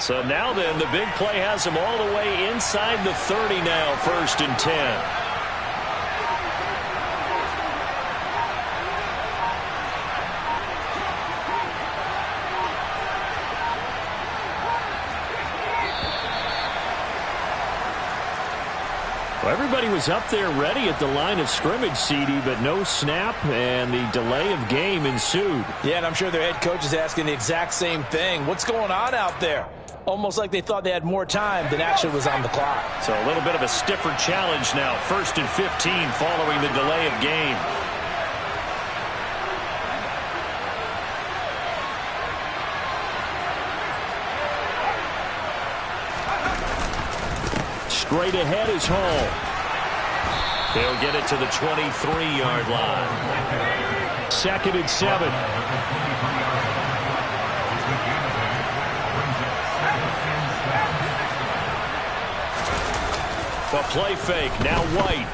So now then, the big play has him all the way inside the 30 now, 1st and 10. Well, everybody was up there ready at the line of scrimmage, CD, but no snap, and the delay of game ensued. Yeah, and I'm sure their head coach is asking the exact same thing. What's going on out there? Almost like they thought they had more time than actually was on the clock. So a little bit of a stiffer challenge now. 1st and 15 following the delay of game. Straight ahead is Hall. They'll get it to the 23-yard line. 2nd and 7. A play fake. Now White.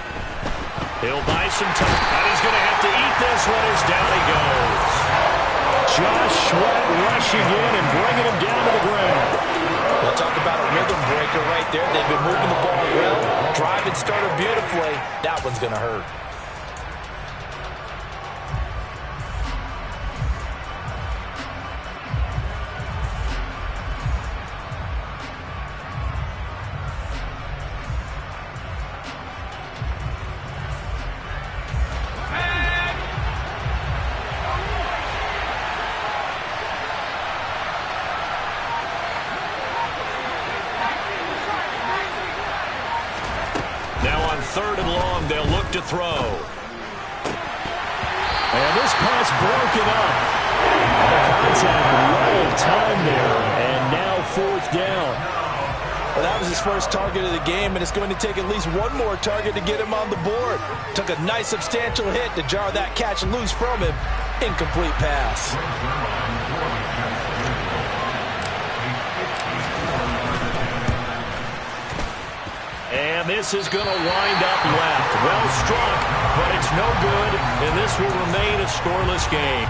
He'll buy some time. And he's going to have to eat this one as down he goes. Josh Sweat rushing in and bringing him down to the ground. We'll talk about a rhythm breaker right there. They've been moving the ball well. Driving started beautifully. That one's going to hurt. To throw. And this pass broken up. Contact well timed there. And now 4th down. Well, that was his first target of the game, and it's going to take at least one more target to get him on the board. Took a nice substantial hit to jar that catch loose from him. Incomplete pass. And this is going to wind up left. Well struck, but it's no good, and this will remain a scoreless game.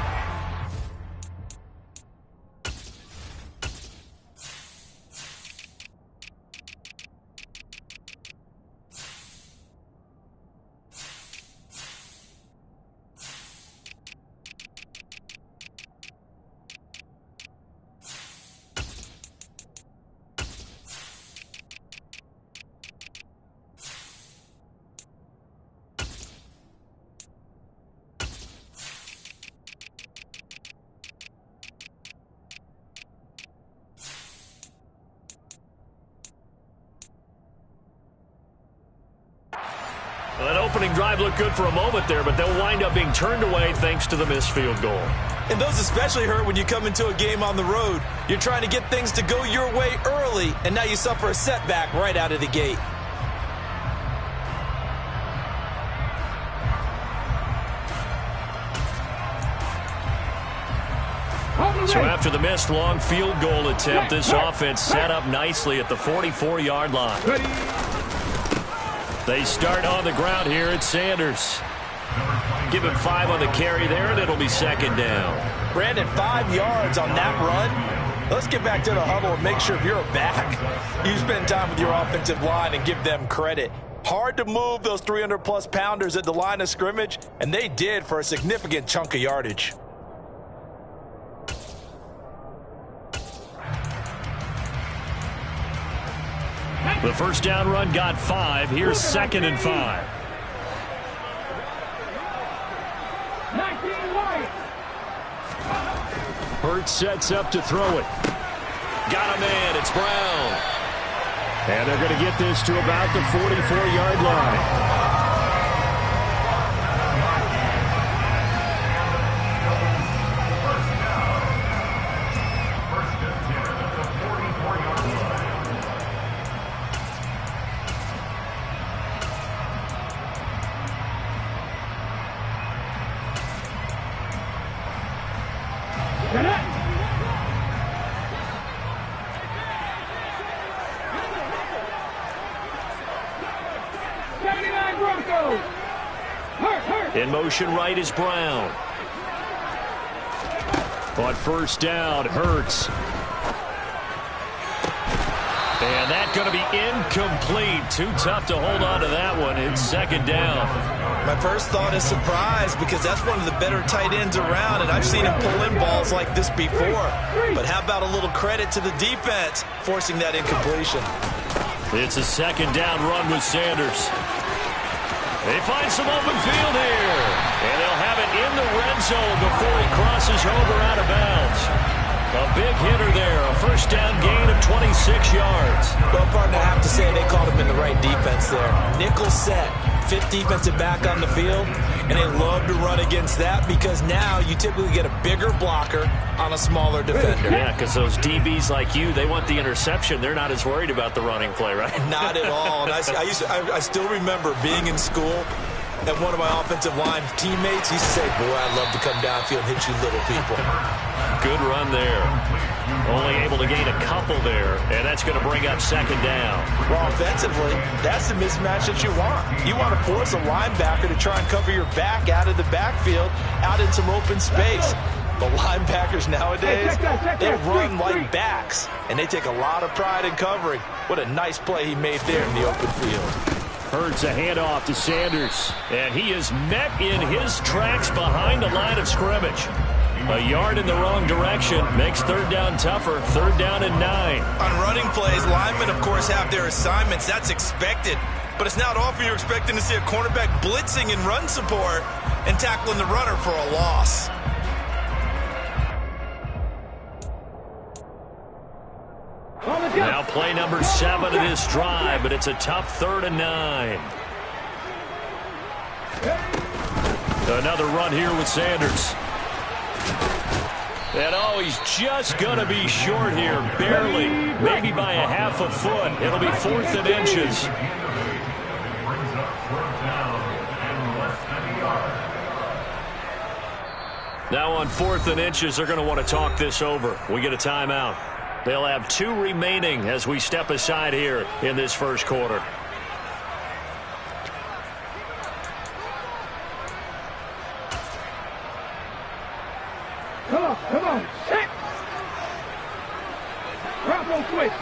Well, that opening drive looked good for a moment there, but they'll wind up being turned away thanks to the missed field goal. And those especially hurt when you come into a game on the road. You're trying to get things to go your way early, and now you suffer a setback right out of the gate. So after the missed long field goal attempt, this offense set up nicely at the 44-yard line. They start on the ground here at Sanders. Give him 5 on the carry there, and it'll be 2nd down. Brandon, 5 yards on that run. Let's get back to the huddle and make sure if you're a back, you spend time with your offensive line and give them credit. Hard to move those 300-plus pounders at the line of scrimmage, and they did for a significant chunk of yardage. The first down run got 5. Here's 2nd and 5. Hurts sets up to throw it. Got a man. It's Brown. And they're going to get this to about the 44-yard line. In motion right is Brown. On first down, Hurts. And that's going to be incomplete. Too tough to hold on to that one. It's second down. My first thought is surprise because that's one of the better tight ends around, and I've seen him pull in balls like this before. But how about a little credit to the defense forcing that incompletion? It's a second down run with Sanders. They find some open field here. And they'll have it in the red zone before he crosses over out of bounds. A big hitter there. A first down gain of 26 yards. Well, partner, I have to say they called him in the right defense there. Nickel set. Fifth defensive back on the field. And they love to run against that because now you typically get a bigger blocker on a smaller defender. Yeah, because those DBs like you, they want the interception. They're not as worried about the running play, right? Not at all. And I still remember being in school, and one of my offensive line teammates used to say, boy, I'd love to come downfield and hit you little people. Good run there. Only able to gain a couple there, and that's going to bring up second down. Well, offensively, that's the mismatch that you want. You want to force a linebacker to try and cover your back out of the backfield, out in some open space. But linebackers nowadays, they run like backs, and they take a lot of pride in covering. What a nice play he made there in the open field. Hurts a handoff to Sanders, and he is met in his tracks behind the line of scrimmage. A yard in the wrong direction makes third down tougher. Third down and 9. On running plays, linemen, of course, have their assignments. That's expected. But it's not often you're expecting to see a cornerback blitzing in run support and tackling the runner for a loss. Now play number 7 of this drive, but it's a tough 3rd and 9. Another run here with Sanders. And oh, he's just going to be short here, barely, maybe by a half a foot. It'll be 4th and inches. Now on 4th and inches, they're going to want to talk this over. We get a timeout. They'll have 2 remaining as we step aside here in this first quarter. Come on, set. Bronco switch.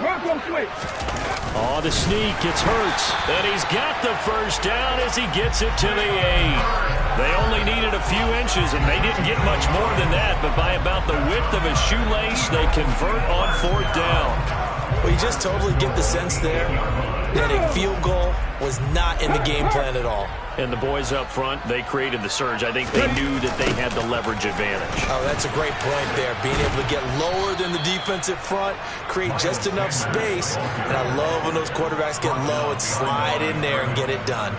Oh, the sneak, it's Hurts. And he's got the first down as he gets it to the 8. They only needed a few inches, and they didn't get much more than that, but by about the width of a shoelace, they convert on 4th down. Well, you just totally get the sense there that a field goal was not in the game plan at all. And the boys up front, they created the surge. I think they knew that they had the leverage advantage. Oh, that's a great point there. Being able to get lower than the defensive front, create just enough space. And I love when those quarterbacks get low and slide in there and get it done.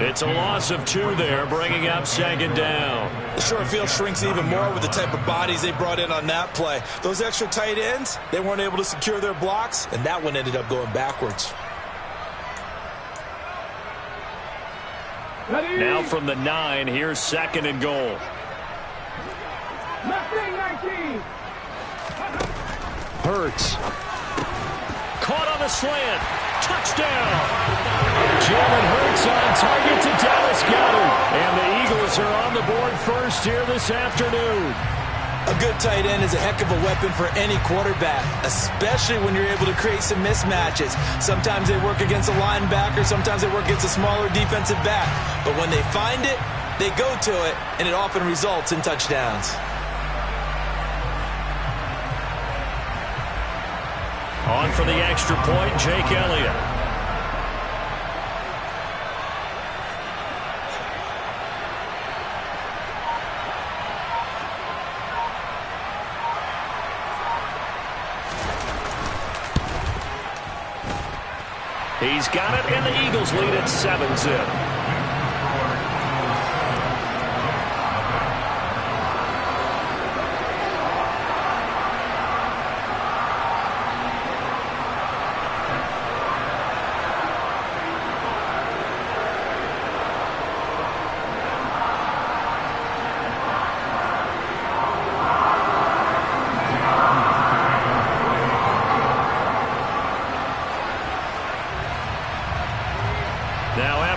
It's a loss of 2 there, bringing up second down. The short field shrinks even more with the type of bodies they brought in on that play. Those extra tight ends, they weren't able to secure their blocks, and that one ended up going backwards. Now from the 9, here's 2nd and goal. Hurts. Caught on the slant. Touchdown. Jalen Hurts on target to Dallas Goedert. And the Eagles are on the board first here this afternoon. A good tight end is a heck of a weapon for any quarterback, especially when you're able to create some mismatches. Sometimes they work against a linebacker, sometimes they work against a smaller defensive back. But when they find it, they go to it, and it often results in touchdowns. On for the extra point, Jake Elliott. He's got it, and the Eagles lead at 7-zip.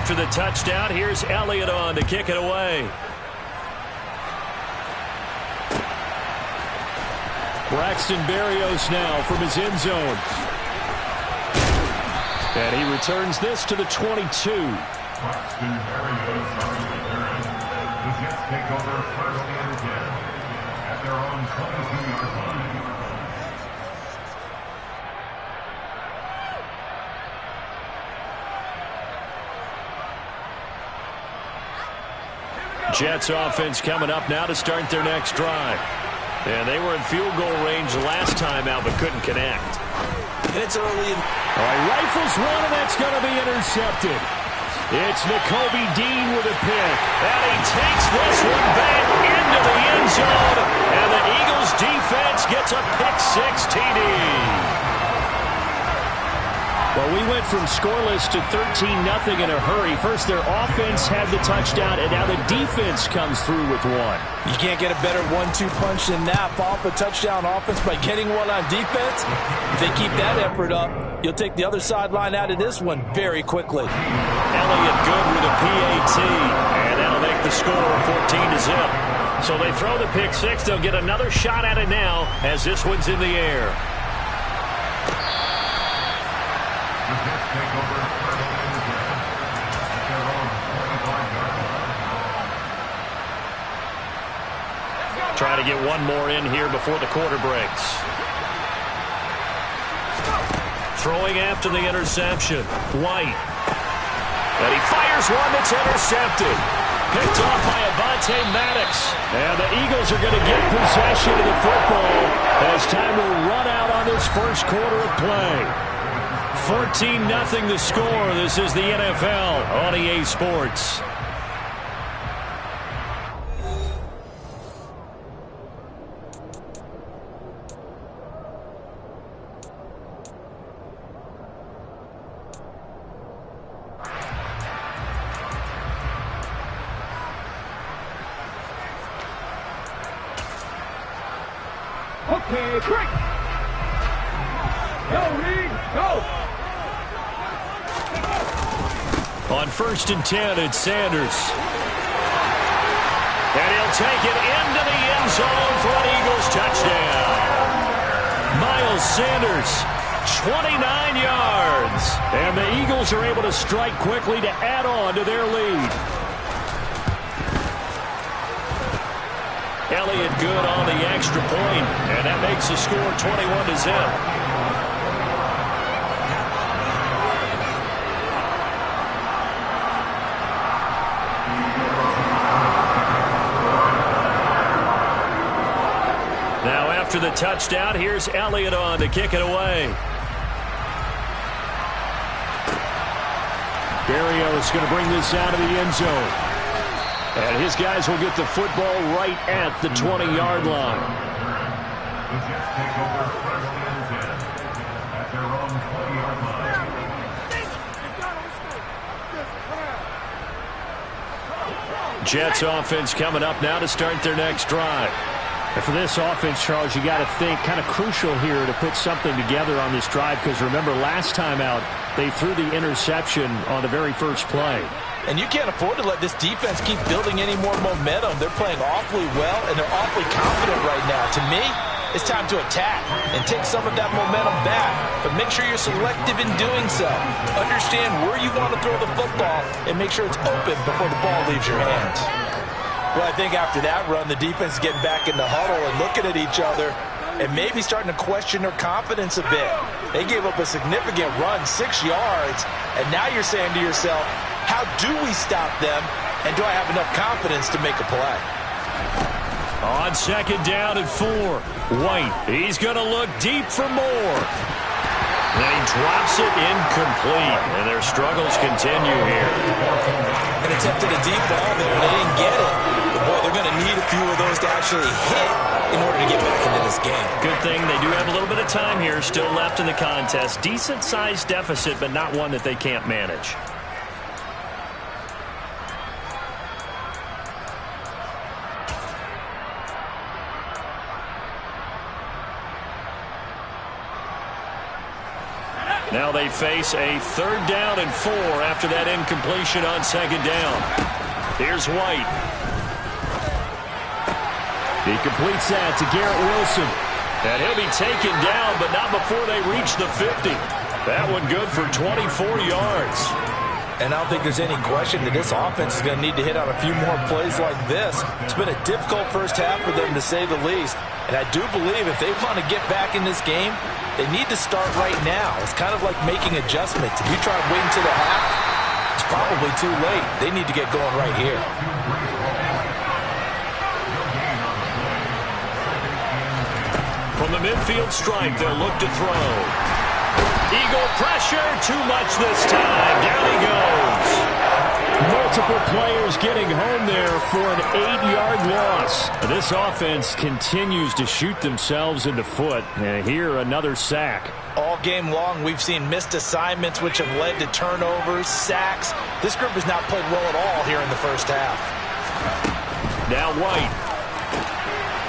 After the touchdown, here's Elliott on to kick it away. Braxton Berrios now from his end zone. And he returns this to the 22. The Jets take over first and 10 at their own 22-yard line. Jets offense coming up now to start their next drive. And they were in field goal range last time out but couldn't connect. And it's early. All right, rifles one, and that's going to be intercepted. It's Nakobe Dean with a pick. And he takes this one back into the end zone. And the Eagles defense gets a pick-6 TD. Well, we went from scoreless to 13-0 in a hurry. First, their offense had the touchdown, and now the defense comes through with one. You can't get a better 1-2 punch than that. Follow up a touchdown offense by getting one on defense. If they keep that effort up, you'll take the other sideline out of this one very quickly. Elliott good with a PAT, and that'll make the score 14-0. So they throw the pick-6. They'll get another shot at it now as this one's in the air. Try to get one more in here before the quarter breaks. Throwing after the interception. White. And he fires one that's intercepted. Picked off by Avonte Maddox. And the Eagles are going to get possession of the football as time will run out on this first quarter of play. 14-0 the score. This is the NFL on EA Sports. Okay, quick! Go, Reed, go! On 1st and 10, it's Sanders. And he'll take it into the end zone for an Eagles touchdown. Miles Sanders, 29 yards. And the Eagles are able to strike quickly to add on to their lead. Elliott good on the extra point, and that makes the score 21-0. Now after the touchdown, here's Elliott on to kick it away. Barrios going to bring this out of the end zone. And his guys will get the football right at the 20-yard line. The Jets take over first and 10 at their own 20-yard line. Jets offense coming up now to start their next drive. And for this offense, Charles, you got to think kind of crucial here to put something together on this drive because remember last time out they threw the interception on the very first play. And you can't afford to let this defense keep building any more momentum. They're playing awfully well, and they're awfully confident right now. To me, it's time to attack and take some of that momentum back. But make sure you're selective in doing so. Understand where you want to throw the football and make sure it's open before the ball leaves your hands. Well, I think after that run, the defense is getting back in the huddle and looking at each other and maybe starting to question their confidence a bit. They gave up a significant run, 6 yards, and now you're saying to yourself, how do we stop them, and do I have enough confidence to make a play? On 2nd down and 4, White, he's going to look deep for more. And he drops it incomplete, and their struggles continue here. And attempted a deep ball there, and they didn't get it. But boy, they're going to need a few of those to actually hit in order to get back into this game. Good thing they do have a little bit of time here still left in the contest. Decent-sized deficit, but not one that they can't manage. Now they face a 3rd down and 4 after that incompletion on 2nd down. Here's White. He completes that to Garrett Wilson. And he'll be taken down, but not before they reach the 50. That one good for 24 yards. And I don't think there's any question that this offense is going to need to hit on a few more plays like this. It's been a difficult first half for them, to say the least. And I do believe if they want to get back in this game, they need to start right now. It's kind of like making adjustments. If you try to wait until the half, it's probably too late. They need to get going right here. From the midfield stripe, they'll look to throw. Eagle pressure, too much this time. Down he goes. Multiple players getting home there for an 8-yard loss. This offense continues to shoot themselves in the foot. And here, another sack. All game long, we've seen missed assignments, which have led to turnovers, sacks. This group has not played well at all here in the first half. Now White.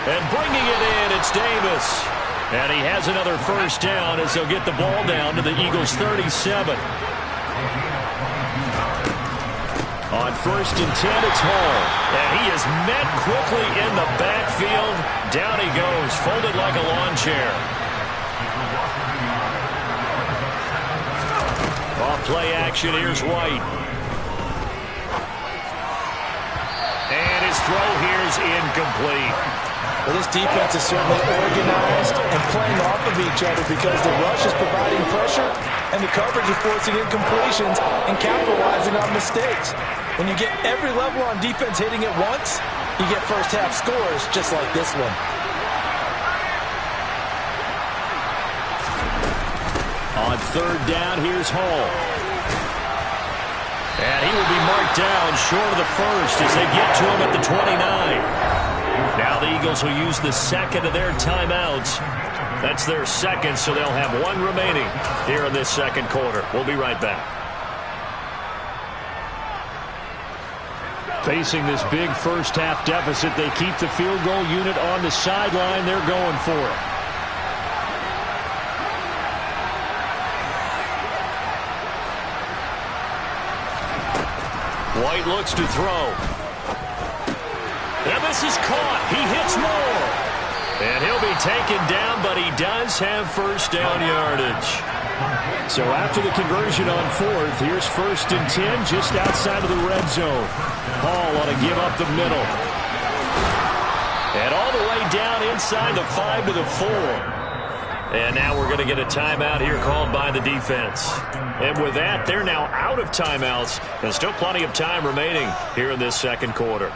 And bringing it in, it's Davis. And he has another first down as they'll get the ball down to the Eagles' 37. On 1st and 10, it's Hall. And he is met quickly in the backfield. Down he goes, folded like a lawn chair. Off play action, here's White. And his throw here is incomplete. Well, this defense is certainly organized and playing off of each other because the rush is providing pressure and the coverage is forcing incompletions and capitalizing on mistakes. When you get every level on defense hitting at once, you get first half scores just like this one. On 3rd down, here's Hall. And he will be marked down short of the first as they get to him at the 29. Now the Eagles will use the second of their timeouts. That's their second, so they'll have one remaining here in this second quarter. We'll be right back. Facing this big first half deficit, they keep the field goal unit on the sideline. They're going for it. White looks to throw. And this is caught. He hits Moore. And he'll be taken down, but he does have first down yardage. So after the conversion on 4th, here's 1st and 10 just outside of the red zone. Hall ought to give up the middle. And all the way down inside the 5 to the 4. And now we're going to get a timeout here called by the defense. And with that, they're now out of timeouts. There's still plenty of time remaining here in this second quarter.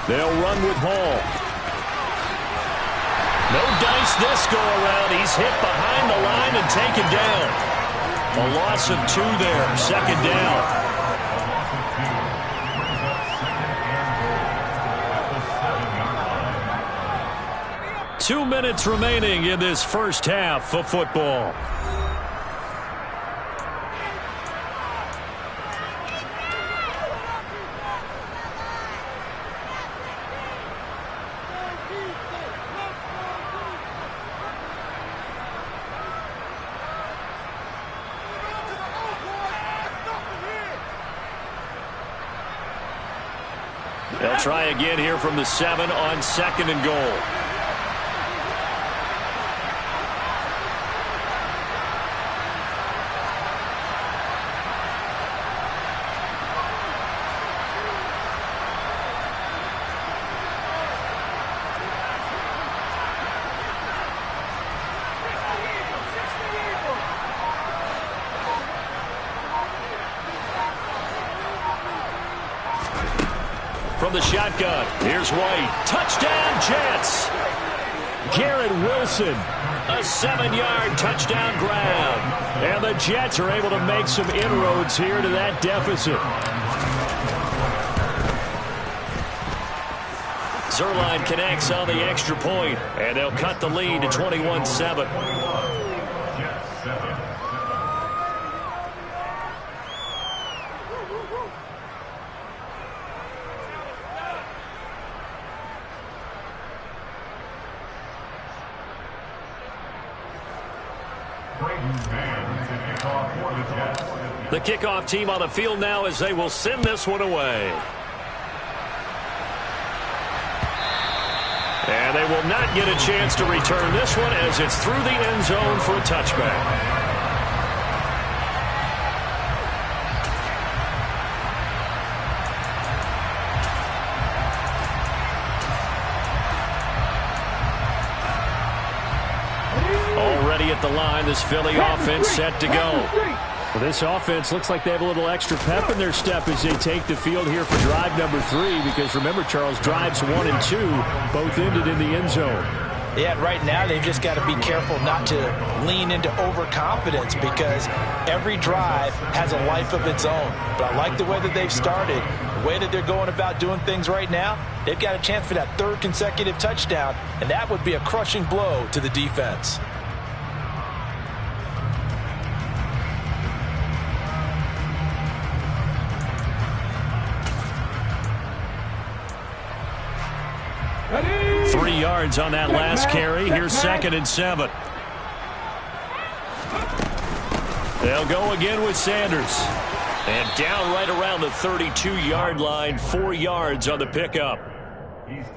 They'll run with Hall. No dice this go-around. He's hit behind the line and taken down. A loss of 2 there. Second down. Two minutes remaining in this first half of football. They'll try again here from the 7 on 2nd and goal. From the shotgun, here's White. Touchdown, Jets. Garrett Wilson, a 7-yard touchdown grab. And the Jets are able to make some inroads here to that deficit. Zerline connects on the extra point, and they'll cut the lead to 21-7. Brayden Vance is the call for the Jets. The kickoff team on the field now as they will send this one away. And they will not get a chance to return this one as it's through the end zone for a touchback. Already at the line, this Philly offense set to go. Well, this offense looks like they have a little extra pep in their step as they take the field here for drive number 3, because remember, Charles, drives 1 and 2 both ended in the end zone. Yeah, right now they've just got to be careful not to lean into overconfidence, because every drive has a life of its own. But I like the way that they've started, the way that they're going about doing things right now. They've got a chance for that 3rd consecutive touchdown, and that would be a crushing blow to the defense. Ready? 3 yards on that last carry. Here's 2nd and 7. They'll go again with Sanders. And down right around the 32-yard line, 4 yards on the pickup.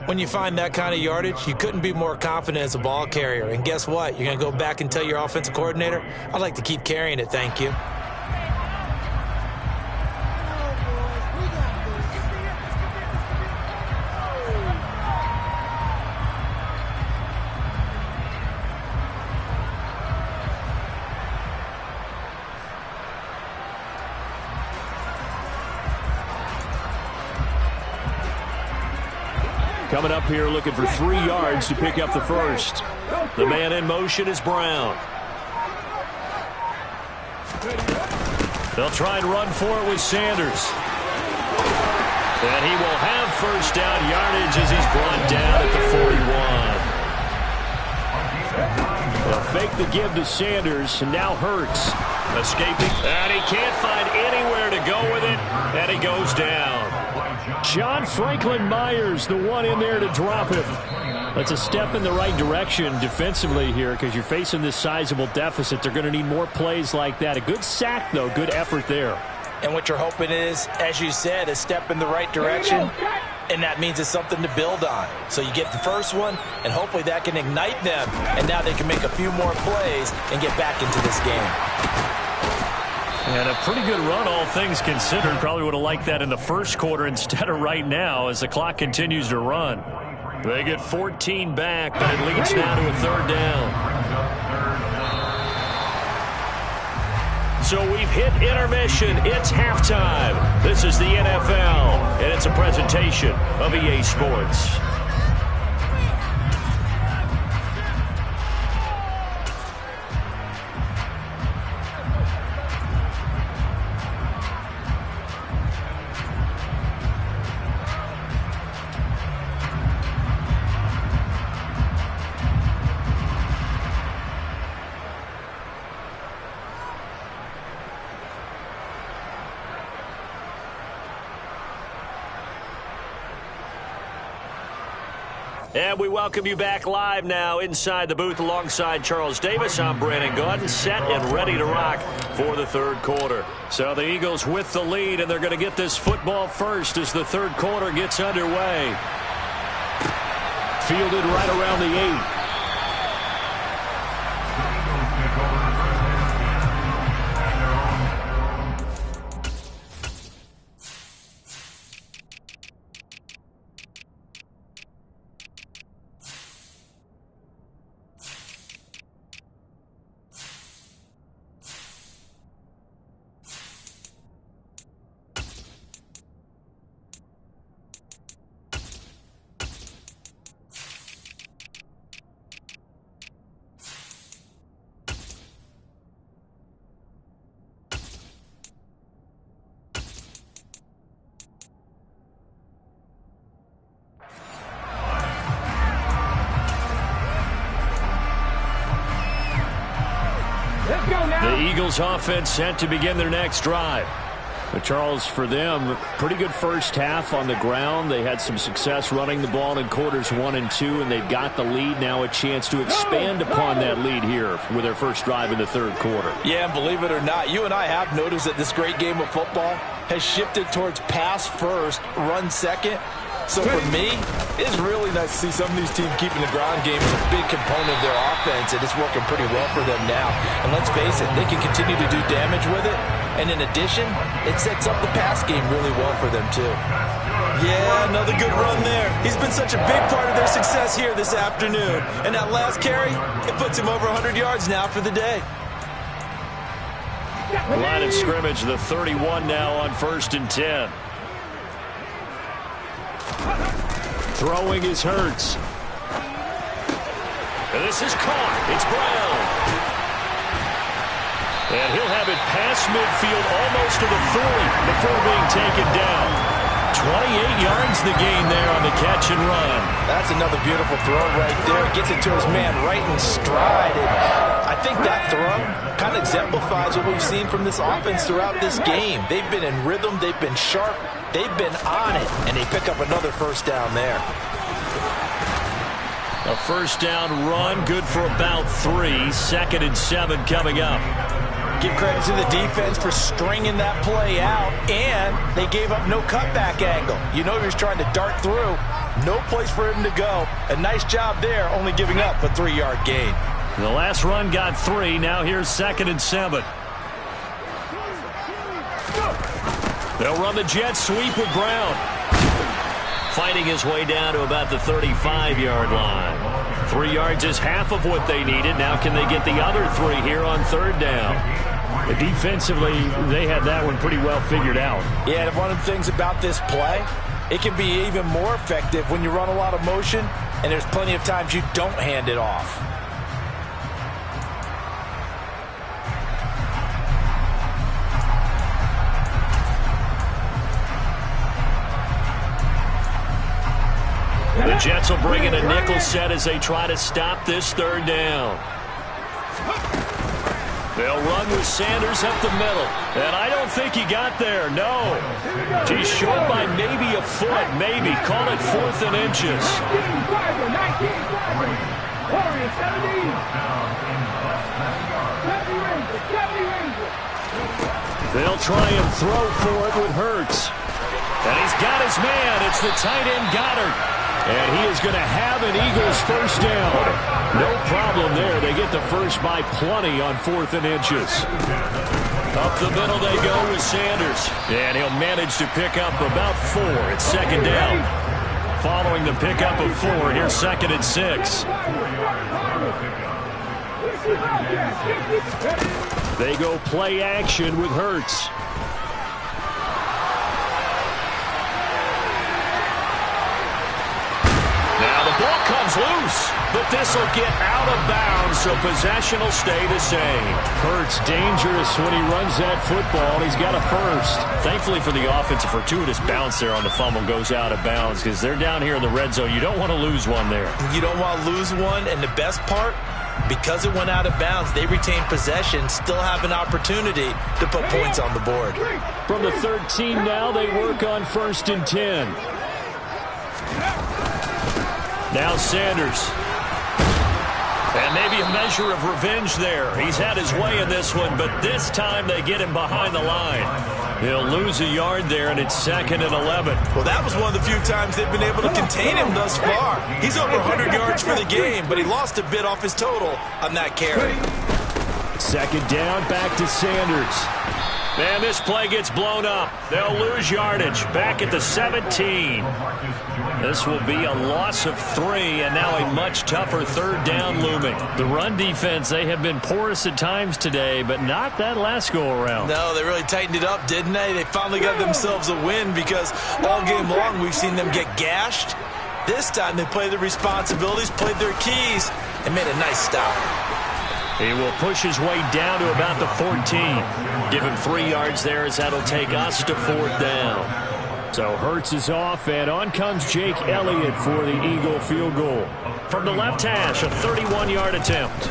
When you find that kind of yardage, you couldn't be more confident as a ball carrier. And guess what? You're going to go back and tell your offensive coordinator, I'd like to keep carrying it, thank you. Coming up here looking for 3 yards to pick up the first. The man in motion is Brown. They'll try and run for it with Sanders. And he will have first down yardage as he's brought down at the 41. Well, fake the give to Sanders, and now Hurts escaping. And he can't find anywhere to go with it, and he goes down. John Franklin Myers, the one in there to drop him. That's a step in the right direction defensively here, because you're facing this sizable deficit. They're going to need more plays like that. A good sack, though. Good effort there. And what you're hoping is, as you said, a step in the right direction, and that means it's something to build on. So you get the first one, and hopefully that can ignite them, and now they can make a few more plays and get back into this game. And a pretty good run, all things considered. Probably would have liked that in the first quarter instead of right now as the clock continues to run. They get 14 back, but it leads now to a 3rd down. So we've hit intermission. It's halftime. This is the NFL, and it's a presentation of EA Sports. And we welcome you back live now inside the booth alongside Charles Davis. I'm Brandon Gaudin, set and ready to rock for the 3rd quarter. So the Eagles with the lead, and they're going to get this football first as the 3rd quarter gets underway. Fielded right around the 8. The Eagles offense set to begin their next drive. But Charles, for them, pretty good first half on the ground. They had some success running the ball in quarters 1 and 2, and they've got the lead. Now a chance to expand upon that lead here with their first drive in the third quarter. Yeah, and believe it or not, you and I have noticed that this great game of football has shifted towards pass first, run second. So for me, it's really nice to see some of these teams keeping the ground game as a big component of their offense, and it's working pretty well for them now. And let's face it, they can continue to do damage with it. And in addition, it sets up the pass game really well for them, too. Yeah, another good run there. He's been such a big part of their success here this afternoon. And that last carry, it puts him over 100 yards now for the day. Line of scrimmage, the 31 now on 1st and 10. Throwing is Hurts. And this is caught. It's Brown. And he'll have it past midfield almost to the 40 before being taken down. 28 yards the gain there on the catch and run. That's another beautiful throw right there. Gets it to his man right in stride. And I think that throw kind of exemplifies what we've seen from this offense throughout this game. They've been in rhythm. They've been sharp. They've been on it. And they pick up another first down there. A first down run, good for about 3. 2nd and 7 coming up. Give credit to the defense for stringing that play out, and they gave up no cutback angle. You know he was trying to dart through. No place for him to go. A nice job there, only giving up a 3-yard gain. The last run got 3. Now here's 2nd and 7. They'll run the jet sweep with Brown. Fighting his way down to about the 35-yard line. 3 yards is half of what they needed. Now can they get the other 3 here on 3rd down? Defensively, they had that one pretty well figured out. Yeah, and one of the things about this play, it can be even more effective when you run a lot of motion, and there's plenty of times you don't hand it off. The Jets will bring in a nickel set as they try to stop this 3rd down. They'll run with Sanders up the middle. And I don't think he got there, no. He's short by maybe a foot, maybe. Call it 4th and inches. They'll try and throw for it with Hurts. And he's got his man. It's the tight end Goddard. And he is going to have an Eagles first down. No problem there. They get the first by plenty on 4th and inches. Up the middle they go with Sanders. And he'll manage to pick up about 4. It's 2nd down. Following the pickup of 4, here's 2nd and 6. They go play action with Hurts. Ball comes loose, but this will get out of bounds, so possession will stay the same. Hurts dangerous when he runs that football. He's got a first. Thankfully for the offense, a fortuitous bounce there on the fumble goes out of bounds because they're down here in the red zone. You don't want to lose one there. You don't want to lose one, and the best part, because it went out of bounds, they retain possession, still have an opportunity to put points on the board. From the 13 now, they work on 1st and 10. Now Sanders. And maybe a measure of revenge there. He's had his way in this one, but this time they get him behind the line. He'll lose a yard there, and it's 2nd and 11. Well, that was one of the few times they've been able to contain him thus far. He's over 100 yards for the game, but he lost a bit off his total on that carry. 2nd down, back to Sanders. Man, this play gets blown up. They'll lose yardage. Back at the 17. This will be a loss of 3, and now a much tougher 3rd down looming. The run defense, they have been porous at times today, but not that last go-around. No, they really tightened it up, didn't they? They finally got themselves a win because all game long we've seen them get gashed. This time they played their responsibilities, played their keys, and made a nice stop. He will push his way down to about the 14. Give him 3 yards there as that'll take us to 4th down. So Hurts is off, and on comes Jake Elliott for the Eagle field goal. From the left hash, a 31-yard attempt.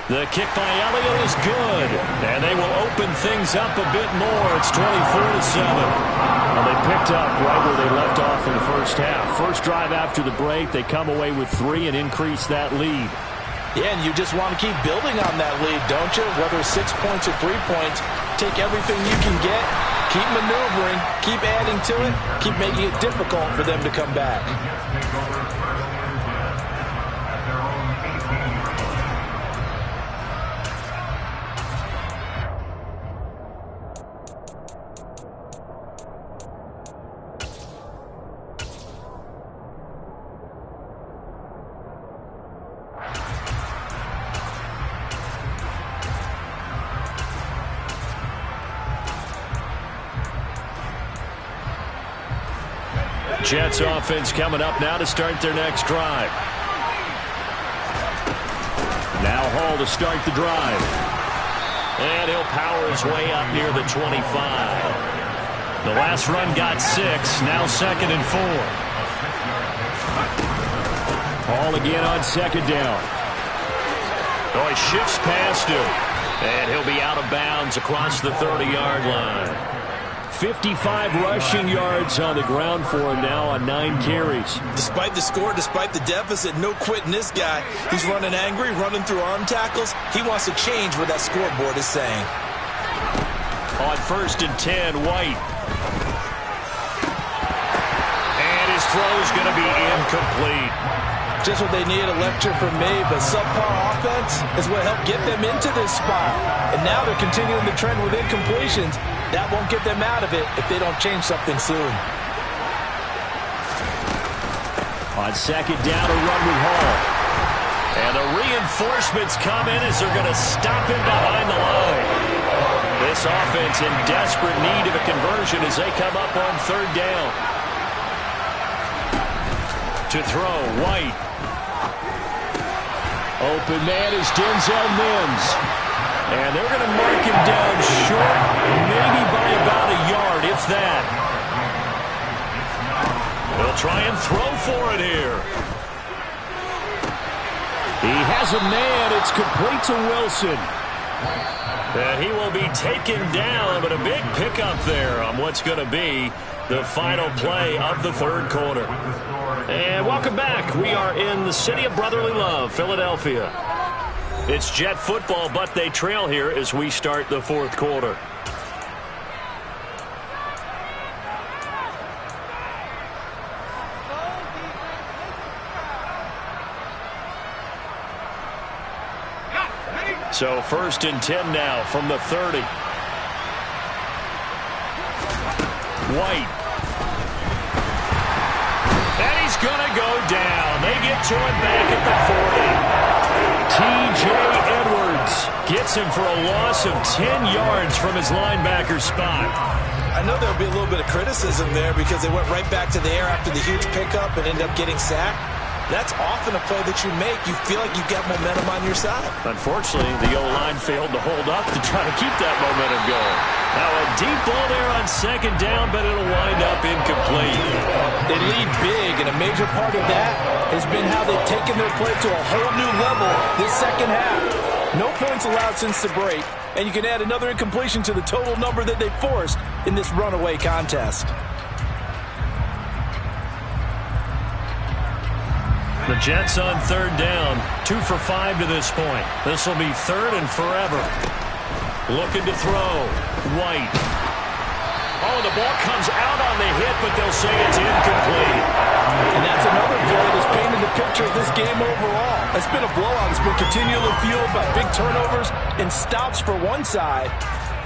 The kick by Elliott is good, and they will open things up a bit more. It's 24-7. Well, they picked up right where they left off in the first half. First drive after the break, they come away with 3 and increase that lead. Yeah, and you just want to keep building on that lead, don't you? Whether 6 points or 3 points, take everything you can get, keep maneuvering, keep adding to it, keep making it difficult for them to come back. Jets offense coming up now to start their next drive. Now Hall to start the drive. And he'll power his way up near the 25. The last run got 6, now 2nd and 4. Hall again on 2nd down. Oh, he shifts past him. And he'll be out of bounds across the 30-yard line. 55 rushing yards on the ground for him now on 9 carries. Despite the score, despite the deficit, no quitting this guy. He's running angry, running through arm tackles. He wants to change what that scoreboard is saying. On 1st and 10, White. And his throw's going to be incomplete. Just what they need, a lecture from me, but subpar offense is what helped get them into this spot. And now they're continuing the trend with incompletions. That won't get them out of it if they don't change something soon. On 2nd down, a run with Hall. And the reinforcements come in as they're going to stop him behind the line. This offense in desperate need of a conversion as they come up on 3rd down. To throw, White. Open man is Denzel Mims. And they're going to mark him down short, maybe by about a yard, if that. They'll try and throw for it here. He has a man. It's complete to Wilson. And he will be taken down, but a big pickup there on what's going to be the final play of the 3rd quarter. And welcome back. We are in the city of brotherly love, Philadelphia. It's Jet football, but they trail here as we start the 4th quarter. So 1st and 10 now from the 30. White. And he's going to go down. They get to him back at the 40. T.J. Edwards gets him for a loss of 10 yards from his linebacker spot. I know there'll be a little bit of criticism there because they went right back to the air after the huge pickup and ended up getting sacked. That's often a play that you make. You feel like you've got momentum on your side. Unfortunately, the O-line failed to hold up to try to keep that momentum going. Now a deep ball there on 2nd down, but it'll wind up incomplete. They lead big, and a major part of that has been how they've taken their play to a whole new level this 2nd half. No points allowed since the break, and you can add another incompletion to the total number that they forced in this runaway contest. The Jets on 3rd down, 2 for 5 to this point. This will be 3rd and forever. Looking to throw, White. Oh, the ball comes out on the hit, but they'll say it's incomplete. And that's another play that's painted the picture of this game overall. It's been a blowout. It's been continually fueled by big turnovers and stops for one side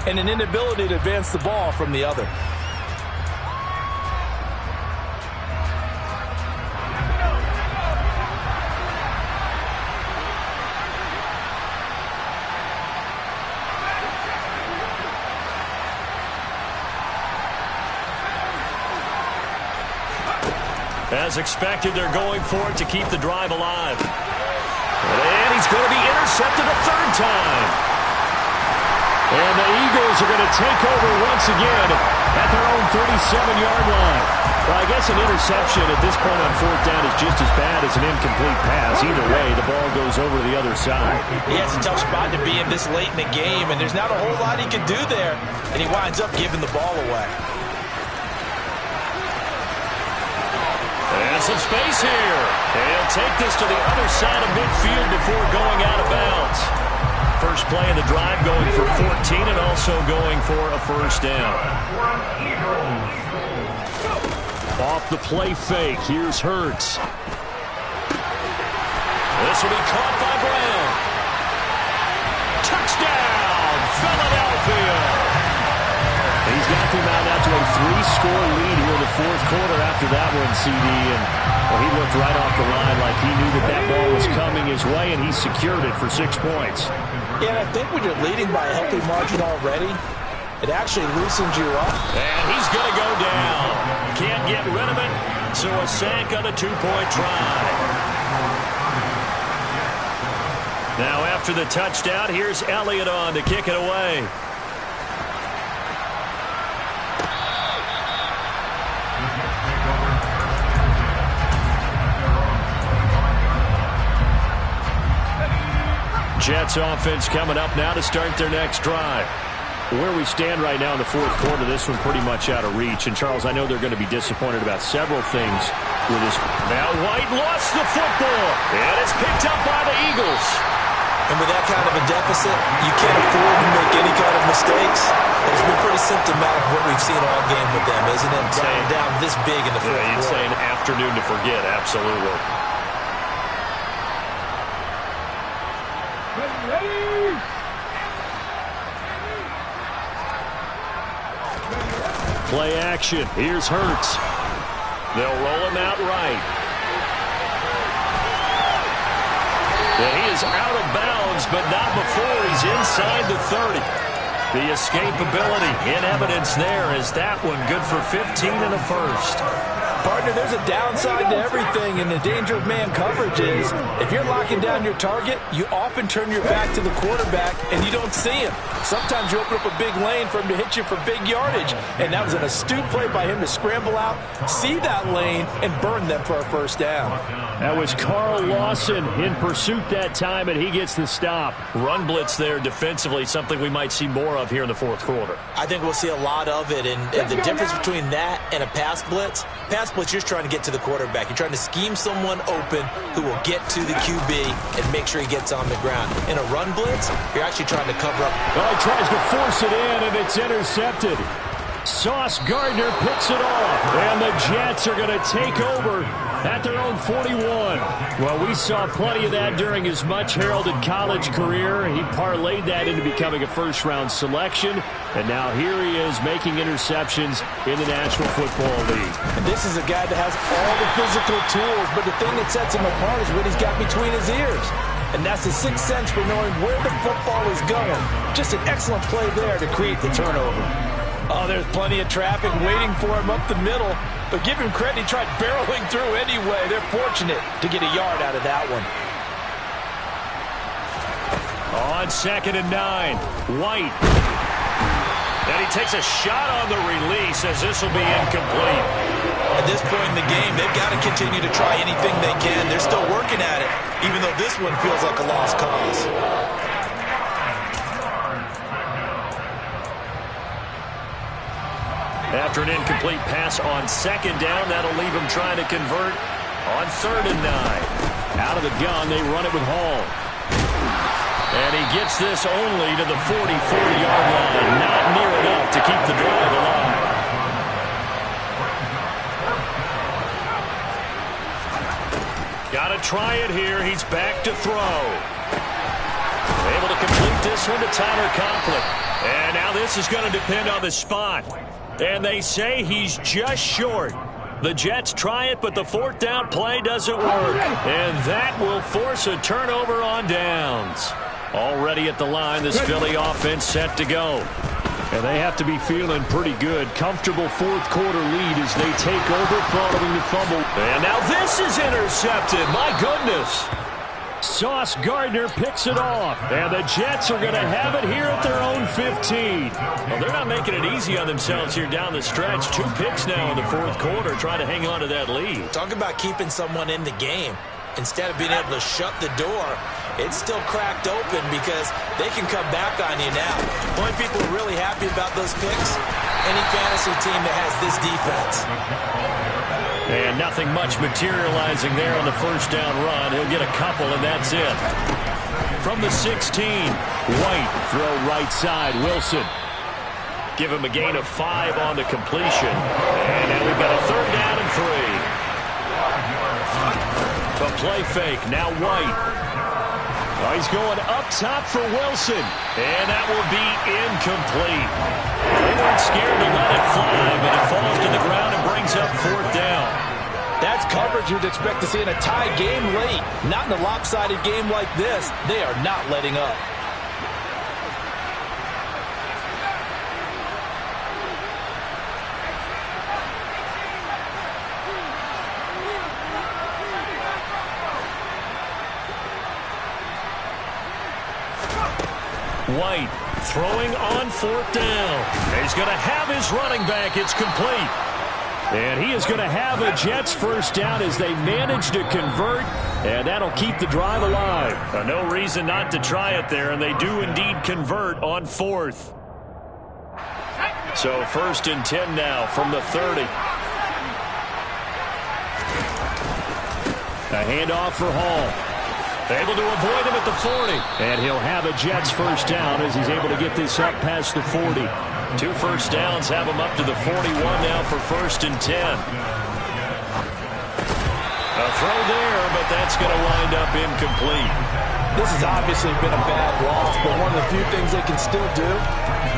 and an inability to advance the ball from the other. As expected, they're going for it to keep the drive alive. And he's going to be intercepted a 3rd time. And the Eagles are going to take over once again at their own 37-yard line. Well, I guess an interception at this point on fourth down is just as bad as an incomplete pass. Either way, the ball goes over to the other side. Yeah, it's a tough spot to be in this late in the game, and there's not a whole lot he can do there, and he winds up giving the ball away. And some space here. He'll take this to the other side of midfield before going out of bounds. First play of the drive going for 14 and also going for a first down. Off the play fake. Here's Hurts. This will be caught by Brown. Touchdown, Philadelphia. He's got them out to a 3-score lead here in the fourth quarter after that one, CD. And well, he looked right off the line like he knew that ball was coming his way, and he secured it for 6 points. Yeah, and I think when you're leading by a healthy margin already, it actually loosens you up. And he's going to go down. Can't get rid of it, so a sack on a 2-point try. Now after the touchdown, here's Elliott on to kick it away. Jets offense coming up now to start their next drive. Where we stand right now in the fourth quarter, this one pretty much out of reach. And, Charles, I know they're going to be disappointed about several things with this. Now White lost the football, and it's picked up by the Eagles. And with that kind of a deficit, you can't afford to make any kind of mistakes. It's been pretty symptomatic of what we've seen all game with them, isn't it? Down this big in the fourth quarter. You'd say an afternoon to forget, absolutely. Play action. Here's Hurts. They'll roll him out right. And he is out of bounds, but not before he's inside the 30. The escapability in evidence there is that one good for 15 and a first. Partner, there's a downside to everything, and the danger of man coverage is if you're locking down your target, you often turn your back to the quarterback and you don't see him. Sometimes you open up a big lane for him to hit you for big yardage, and that was an astute play by him to scramble out, see that lane, and burn them for a first down. That was Carl Lawson in pursuit that time, and he gets the stop. Run blitz there defensively, something we might see more of here in the fourth quarter. I think we'll see a lot of it, and the difference between that and a pass blitz, you're just trying to get to the quarterback. You're trying to scheme someone open who will get to the QB and make sure he gets on the ground. In a run blitz, you're actually trying to cover up. Well, he tries to force it in, and it's intercepted. Sauce Gardner picks it off, and the Jets are going to take over at their own 41. Well, we saw plenty of that during his much-heralded college career. He parlayed that into becoming a first-round selection, and now here he is making interceptions in the National Football League. And this is a guy that has all the physical tools, but the thing that sets him apart is what he's got between his ears. And that's the sixth sense for knowing where the football is going. Just an excellent play there to create the turnover. Oh, there's plenty of traffic waiting for him up the middle. But give him credit, he tried barreling through anyway. They're fortunate to get a yard out of that one. On 2nd and 9, White. And he takes a shot on the release as this will be incomplete. At this point in the game, they've got to continue to try anything they can. They're still working at it, even though this one feels like a lost cause. After an incomplete pass on 2nd down, that'll leave him trying to convert on 3rd and 9. Out of the gun, they run it with Hall. And he gets this only to the 44-yard line. Not near enough to keep the drive alive. Got to try it here. He's back to throw. Able to complete this one to Tyler Conklin. And now this is going to depend on the spot. And they say he's just short. The Jets try it, but the 4th down play doesn't work. And that will force a turnover on downs. Already at the line, this Philly offense set to go. And they have to be feeling pretty good. Comfortable fourth quarter lead as they take over following the fumble. And now this is intercepted. My goodness. Sauce Gardner picks it off. And the Jets are going to have it here at their own 15. Well, they're not making it easy on themselves here down the stretch. 2 picks now in the fourth quarter, trying to hang on to that lead. Talk about keeping someone in the game. Instead of being able to shut the door, it's still cracked open because they can come back on you now. The only people are really happy about those picks, any fantasy team that has this defense. And nothing much materializing there on the first down run. He'll get a couple, and that's it. From the 16, White, throw right side, Wilson. Give him a gain of 5 on the completion. And now we've got a 3rd down and 3. The play fake, now White. Oh, he's going up top for Wilson. And that will be incomplete. They weren't scared to let it fly, but it falls to the ground and brings up 4th down. That's coverage you'd expect to see in a tie game late. Not in a lopsided game like this. They are not letting up. White throwing on 4th down. He's going to have his running back. It's complete. And he is going to have a Jets 1st down as they manage to convert. And that'll keep the drive alive. No reason not to try it there. And they do indeed convert on 4th. So 1st and 10 now from the 30. A handoff for Hall. Able to avoid him at the 40. And he'll have a Jets 1st down as he's able to get this up past the 40. 2 first downs have him up to the 41 now for 1st and 10. A throw there, but that's going to wind up incomplete. This has obviously been a bad loss, but one of the few things they can still do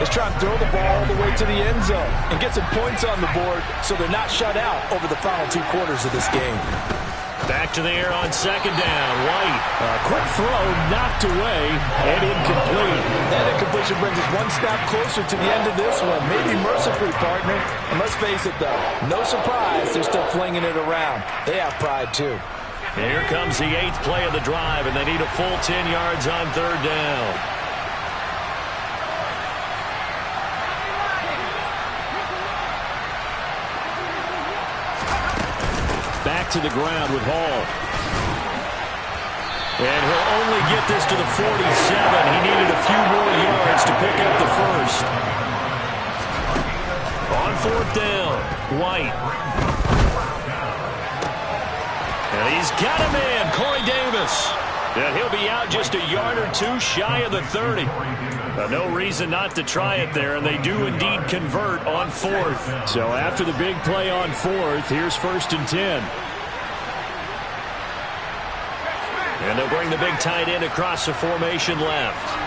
is try and throw the ball all the way to the end zone and get some points on the board so they're not shut out over the final 2 quarters of this game. Back to the air on 2nd down. White, a quick throw, knocked away, and incomplete. That incompletion brings us 1 step closer to the end of this one. Maybe mercifully, partner. And let's face it, though, no surprise, they're still flinging it around. They have pride, too. Here comes the 8th play of the drive, and they need a full 10 yards on 3rd down. Back to the ground with Hall. And he'll only get this to the 47. He needed a few more yards to pick up the 1st. On 4th down, White. And he's got a man, Corey Davis. And he'll be out just a yard or 2 shy of the 30. No reason not to try it there, and they do indeed convert on 4th. So after the big play on 4th, here's 1st and 10. And they'll bring the big tight end across the formation left.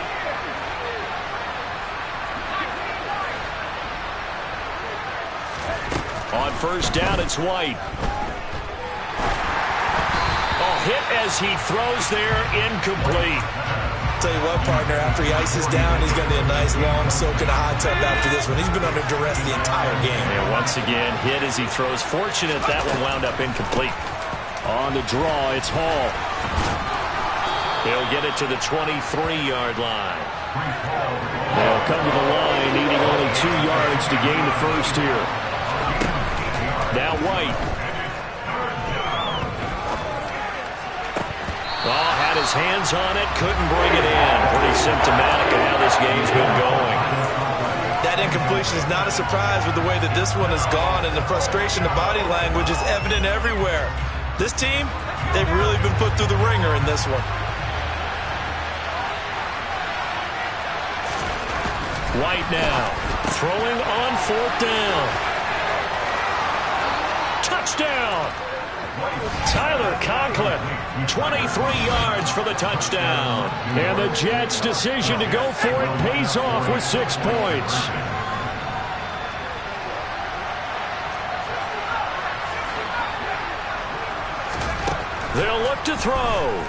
On 1st down, it's White. Hit as he throws there, incomplete. Tell you what, partner, after he ices down, he's going to be a nice long soak in a hot tub after this one. He's been under duress the entire game. And once again, hit as he throws. Fortunate that one wound up incomplete. On the draw, it's Hall. He'll get it to the 23-yard line. They'll come to the line, needing only 2 yards to gain the 1st here. Now White. Oh, had his hands on it, couldn't bring it in. Pretty symptomatic of how this game's been going. That incompletion is not a surprise with the way that this one has gone, and the frustration, the body language is evident everywhere. This team, they've really been put through the ringer in this one. White now, throwing on 4th down. Touchdown! Tyler Conklin, 23 yards for the touchdown. And the Jets' decision to go for it pays off with 6 points. They'll look to throw.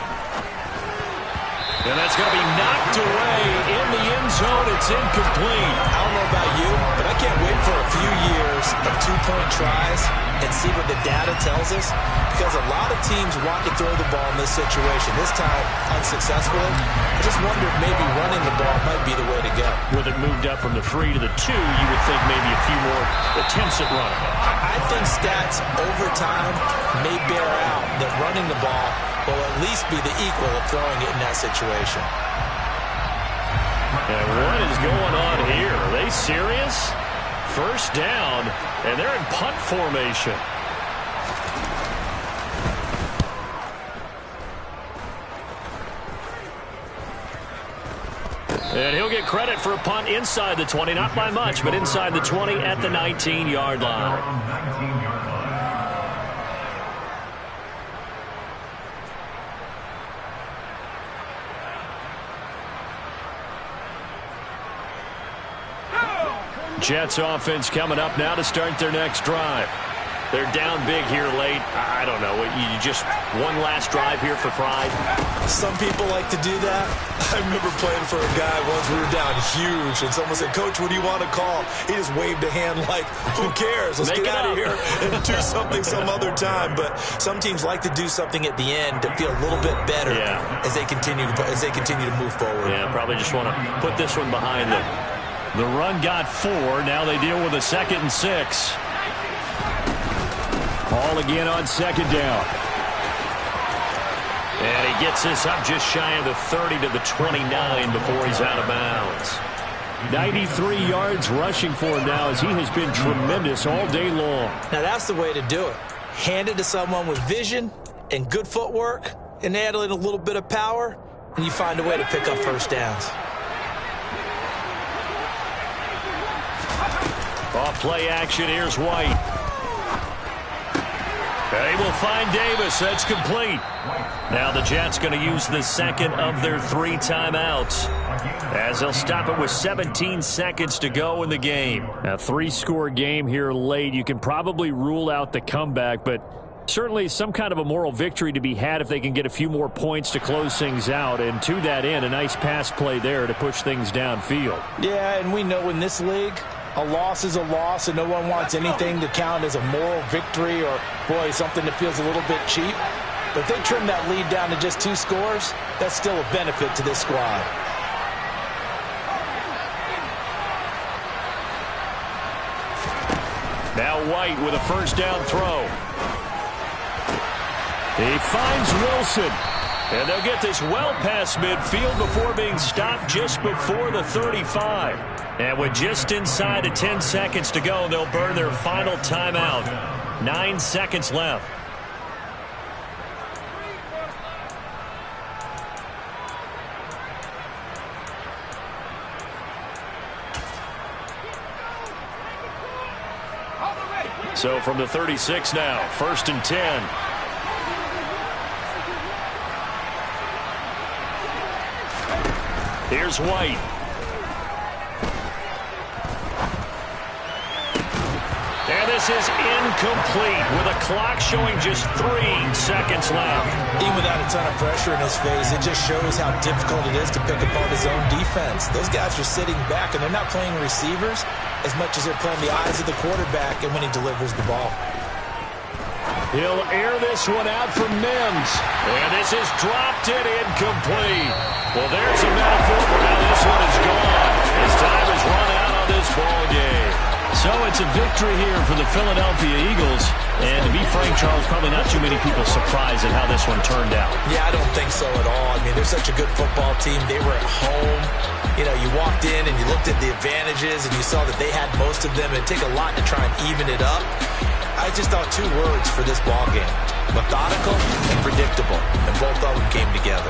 And that's going to be knocked away in the end zone. It's incomplete. I don't know about you, but I can't wait for a few years of two-point tries and see what the data tells us, because a lot of teams want to throw the ball in this situation. This time, unsuccessfully. I just wonder if maybe running the ball might be the way to go. With it moved up from the 3 to the 2, you would think maybe a few more attempts at running. I think stats over time may bear out that running the ball will at least be the equal of throwing it in that situation. And what is going on here? Are they serious? First down, and they're in punt formation. And he'll get credit for a punt inside the 20, not by much, but inside the 20 at the 19-yard line. Jets offense coming up now to start their next drive. They're down big here late. I don't know. You just one last drive here for pride? Some people like to do that. I remember playing for a guy once. We were down huge, and someone said, "Coach, what do you want to call?" He just waved a hand like, who cares? Let's get out of here and do something some other time. But some teams like to do something at the end to feel a little bit better as they continue to move forward. Yeah, probably just want to put this one behind them. The run got 4. Now they deal with a 2nd and 6. Ball again on 2nd down. And he gets this up just shy of the 30 to the 29 before he's out of bounds. 93 yards rushing for him now, as he has been tremendous all day long. Now that's the way to do it. Hand it to someone with vision and good footwork, and add in a little bit of power, and you find a way to pick up first downs. Off play action, here's White. They will find Davis. That's complete. Now the Jets going to use the second of their 3 timeouts, as they'll stop it with 17 seconds to go in the game. A 3-score game here late. You can probably rule out the comeback, but certainly some kind of a moral victory to be had if they can get a few more points to close things out. And to that end, a nice pass play there to push things downfield. Yeah, and we know in this league, a loss is a loss, and no one wants anything to count as a moral victory or, boy, something that feels a little bit cheap. But if they trim that lead down to just 2 scores, that's still a benefit to this squad. Now White with a first down throw. He finds Wilson. And they'll get this well past midfield before being stopped just before the 35. And with just inside of 10 seconds to go, they'll burn their final timeout. 9 seconds left. So from the 36 now, 1st and 10. Here's White. And this is incomplete with a clock showing just 3 seconds left. Even without a ton of pressure in his face, it just shows how difficult it is to pick apart his own defense. Those guys are sitting back, and they're not playing receivers as much as they're playing the eyes of the quarterback and when he delivers the ball. He'll air this one out for Mims. And this is dropped in incomplete. Well, there's a metaphor for how this one is gone. His time is run out on this ball game. So it's a victory here for the Philadelphia Eagles. And to be frank, Charles, probably not too many people surprised at how this one turned out. Yeah, I don't think so at all. I mean, they're such a good football team. They were at home. You know, you walked in and you looked at the advantages and you saw that they had most of them. It'd take a lot to try and even it up. I just thought 2 words for this ball game: methodical and predictable, and both of them came together.